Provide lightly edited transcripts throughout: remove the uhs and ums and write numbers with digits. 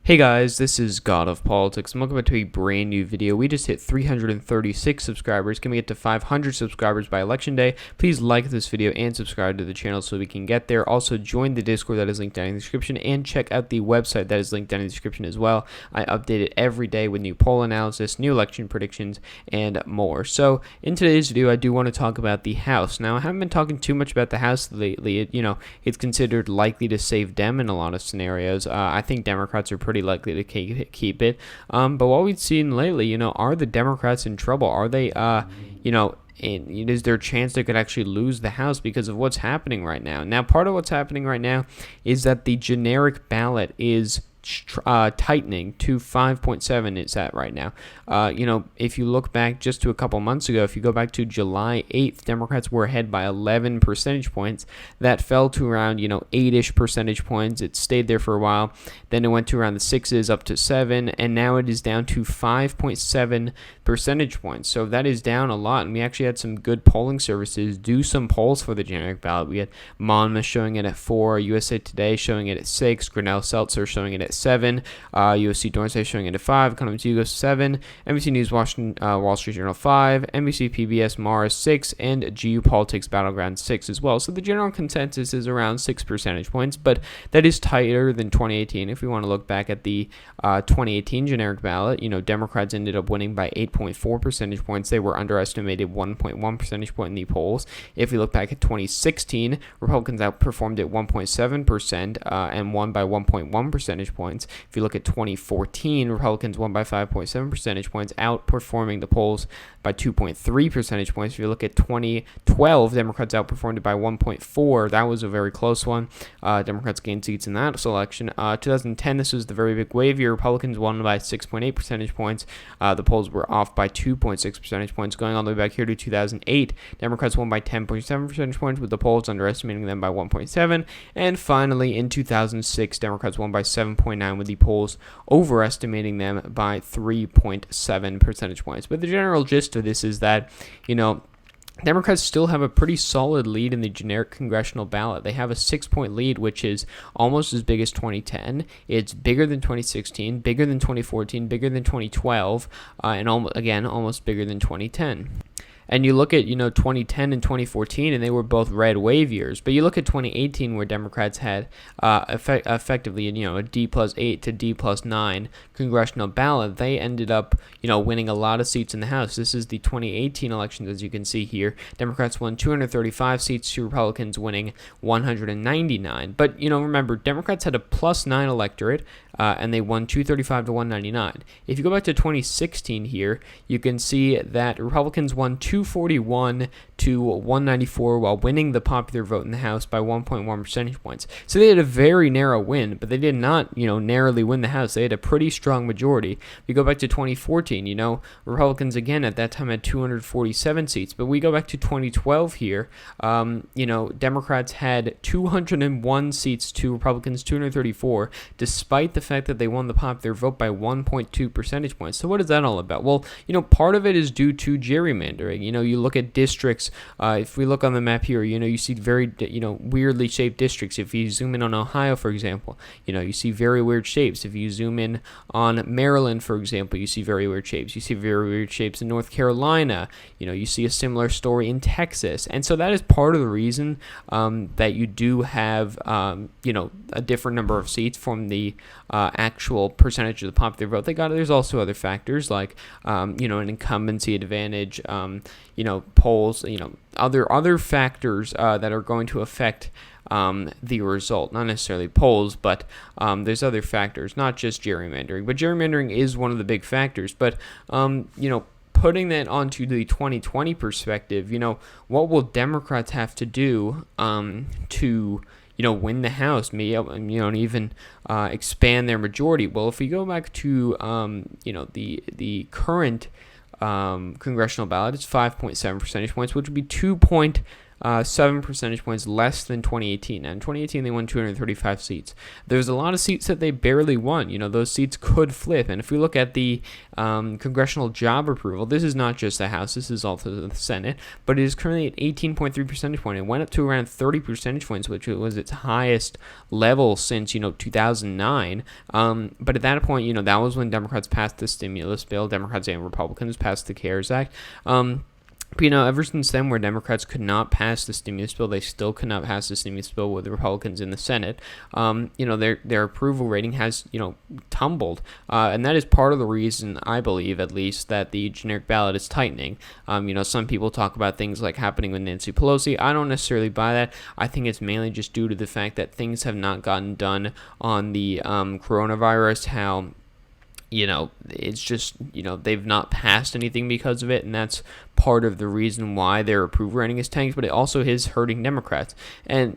Hey guys, this is God of Politics, and welcome back to a brand new video. We just hit 336 subscribers. Can we get to 500 subscribers by election day? Please like this video and subscribe to the channel so we can get there. Also, join the Discord that is linked down in the description, and check out the website that is linked down in the description as well. I update it every day with new poll analysis, new election predictions, and more. So, in today's video, I do want to talk about the House. Now, I haven't been talking too much about the House lately. It's considered likely to save Dem in a lot of scenarios. I think Democrats are pretty likely to keep it. But what we've seen lately, are the Democrats in trouble? Are they, is there a chance they could actually lose the House because of what's happening right now? Now, part of what's happening right now is that the generic ballot is tightening to 5.7 it's at right now. If you look back just to a couple months ago, if you go back to July 8th, Democrats were ahead by 11 percentage points. That fell to around 8-ish percentage points. It stayed there for a while. Then it went to around the 6s up to 7, and now it is down to 5.7 percentage points. So that is down a lot, and we actually had some good polling services do some polls for the generic ballot. We had Monmouth showing it at 4, USA Today showing it at 6, Grinnell Seltzer showing it at 7, USC Dorsey showing it at 5, Economics Hugo 7, NBC News Washington, Wall Street Journal 5, NBC PBS Mars 6, and GU Politics Battleground 6 as well. So the general consensus is around 6 percentage points, but that is tighter than 2018. If we want to look back at the 2018 generic ballot, Democrats ended up winning by 8.4 percentage points. They were underestimated 1.1 percentage point in the polls. If we look back at 2016, Republicans outperformed at 1.7% and won by 1.1 percentage points. If you look at 2014, Republicans won by 5.7 percentage points, outperforming the polls by 2.3 percentage points. If you look at 2012, Democrats outperformed it by 1.4. That was a very close one. Democrats gained seats in that election. 2010, this was the very big wave year. Republicans won by 6.8 percentage points. The polls were off by 2.6 percentage points. Going all the way back here to 2008, Democrats won by 10.7 percentage points, with the polls underestimating them by 1.7. And finally, in 2006, Democrats won by 7.9, with the polls overestimating them by 3.7 percentage points. But the general gist of this is that, Democrats still have a pretty solid lead in the generic congressional ballot. They have a 6-point lead, which is almost as big as 2010. It's bigger than 2016, bigger than 2014, bigger than 2012, and almost bigger than 2010. And you look at, 2010 and 2014, and they were both red wave years. But you look at 2018, where Democrats had effectively, a D+8 to D+9 congressional ballot. They ended up, winning a lot of seats in the House. This is the 2018 elections, as you can see here. Democrats won 235 seats to Republicans winning 199. But, remember, Democrats had a +9 electorate, and they won 235 to 199. If you go back to 2016 here, you can see that Republicans won 241 to 194 while winning the popular vote in the House by 1.1 percentage points. So they had a very narrow win, but they did not, narrowly win the House. They had a pretty strong majority. If you go back to 2014, Republicans again at that time had 247 seats. But we go back to 2012 here, Democrats had 201 seats to Republicans 234, despite the fact that they won the popular vote by 1.2 percentage points. So what is that all about? Well, part of it is due to gerrymandering. You look at districts. If we look on the map here, you see very, weirdly shaped districts. If you zoom in on Ohio, for example, you see very weird shapes. If you zoom in on Maryland, for example, you see very weird shapes. You see very weird shapes in North Carolina. You see a similar story in Texas. And so that is part of the reason that you do have, a different number of seats from the actual percentage of the popular vote they got. There's also other factors like, an incumbency advantage, polls, other factors that are going to affect the result. Not necessarily polls, but there's other factors, not just gerrymandering. But gerrymandering is one of the big factors. But, putting that onto the 2020 perspective, what will Democrats have to do to win the House, and even expand their majority? Well, if we go back to, the current congressional ballot, it's 5.7 percentage points, which would be 2.7 7 percentage points less than 2018. And in 2018, they won 235 seats. There's a lot of seats that they barely won. Those seats could flip. And if we look at the congressional job approval, this is not just the House, this is also the Senate, but it is currently at 18.3 percentage point. It went up to around 30 percentage points, which was its highest level since, 2009. But at that point, that was when Democrats passed the stimulus bill. Democrats and Republicans passed the CARES Act. But, ever since then, where Democrats could not pass the stimulus bill, they still could not pass the stimulus bill with the Republicans in the Senate. Their approval rating has, tumbled. And that is part of the reason, I believe, at least, that the generic ballot is tightening. Some people talk about things like happening with Nancy Pelosi. I don't necessarily buy that. I think it's mainly just due to the fact that things have not gotten done on the coronavirus, how it's just, they've not passed anything because of it, and that's part of the reason why their approval rating is tanked, but it also is hurting Democrats. And,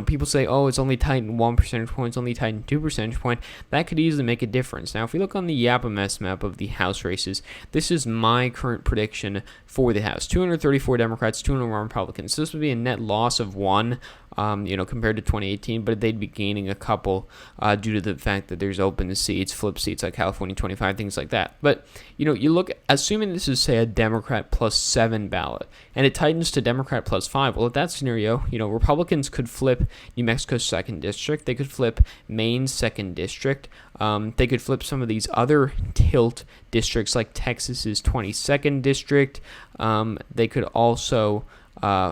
people say, oh, it's only tightened 1 percentage point, it's only tightened 2 percentage point. That could easily make a difference. Now, if we look on the YAPMS map of the House races, this is my current prediction for the House. 234 Democrats, 201 Republicans. So this would be a net loss of 1, compared to 2018, but they'd be gaining a couple due to the fact that there's open seats, flip seats like California 25, things like that. But, you look, assuming this is, say, a Democrat plus 7 ballot, and it tightens to Democrat plus 5, well, at that scenario, Republicans could flip New Mexico's 2nd District, they could flip Maine's 2nd District, they could flip some of these other tilt districts like Texas's 22nd District, they could also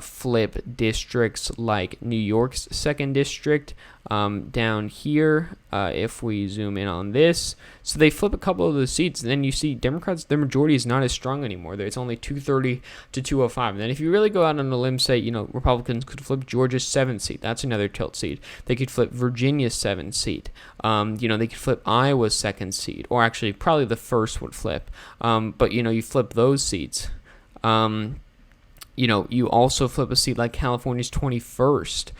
flip districts like New York's 2nd District down here, if we zoom in on this. So they flip a couple of the seats, and then you see Democrats, their majority is not as strong anymore. It's only 230 to 205. And then if you really go out on a limb, say, Republicans could flip Georgia's 7th seat. That's another tilt seat. They could flip Virginia's 7th seat. They could flip Iowa's 2nd seat, or actually probably the first would flip. But, you flip those seats. You also flip a seat like California's 21st.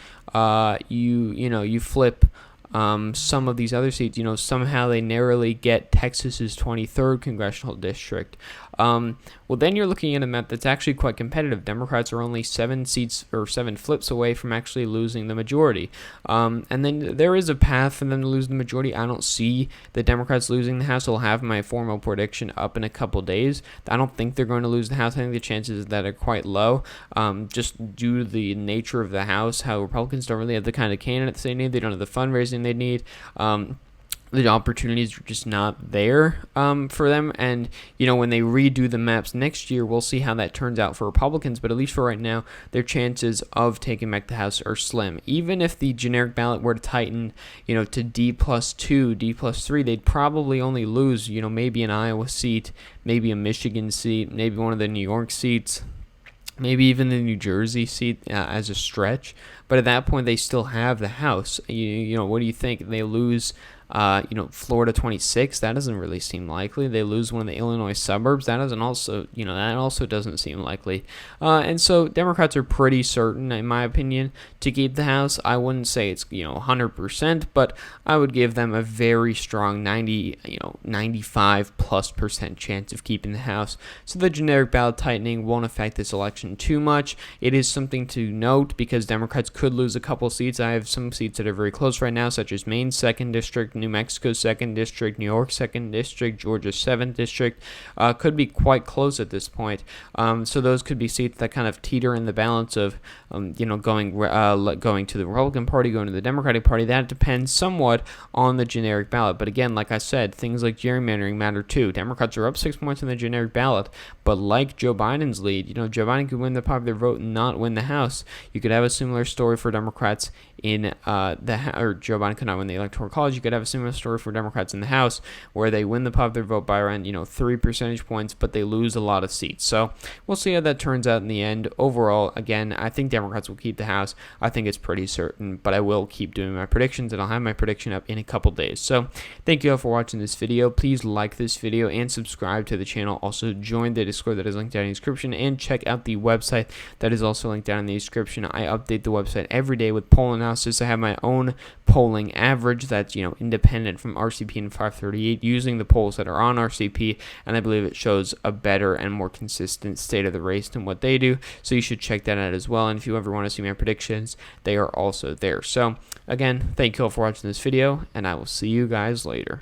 You flip some of these other seats. Somehow they narrowly get Texas's 23rd congressional district. Well, then you're looking at a map that's actually quite competitive. Democrats are only 7 seats or 7 flips away from actually losing the majority. And then there is a path for them to lose the majority. I don't see the Democrats losing the House. I'll have my formal prediction up in a couple days. I don't think they're going to lose the House. I think the chances of that are quite low, just due to the nature of the House, how Republicans don't really have the kind of candidates they need. They don't have the fundraising they need. The opportunities are just not there for them. And, when they redo the maps next year, we'll see how that turns out for Republicans. But at least for right now, their chances of taking back the House are slim. Even if the generic ballot were to tighten, to D+2, D+3, they'd probably only lose, maybe an Iowa seat, maybe a Michigan seat, maybe one of the New York seats, maybe even the New Jersey seat as a stretch. But at that point, they still have the House. What do you think? They lose Florida 26, that doesn't really seem likely. They lose one of the Illinois suburbs, that also doesn't seem likely. And so Democrats are pretty certain, in my opinion, to keep the House. I wouldn't say it's 100%, but I would give them a very strong 95+% chance of keeping the House. So the generic ballot tightening won't affect this election too much. It is something to note because Democrats could lose a couple seats. I have some seats that are very close right now, such as Maine's 2nd District, New Mexico's 2nd District, New York's 2nd District, Georgia's 7th District, could be quite close at this point. So those could be seats that kind of teeter in the balance of, going to the Republican Party, going to the Democratic Party. That depends somewhat on the generic ballot. But again, like I said, things like gerrymandering matter too. Democrats are up 6 points on the generic ballot, but like Joe Biden's lead, Joe Biden could win the popular vote and not win the House. You could have a similar story for Democrats in or Joe Biden could not win the Electoral College. You could have a similar story for Democrats in the House where they win the popular vote by around 3 percentage points, but they lose a lot of seats. So we'll see how that turns out in the end. Overall, again, I think Democrats will keep the House. I think it's pretty certain, but I will keep doing my predictions, and I'll have my prediction up in a couple days. So thank you all for watching this video. Please like this video and subscribe to the channel. Also join the Discord that is linked down in the description, and check out the website that is also linked down in the description. I update the website every day with poll analysis. I have my own polling average that's independent independent from RCP and 538 using the polls that are on RCP, and I believe it shows a better and more consistent state of the race than what they do. So you should check that out as well. And if you ever want to see my predictions, they are also there. So again, thank you all for watching this video, and I will see you guys later.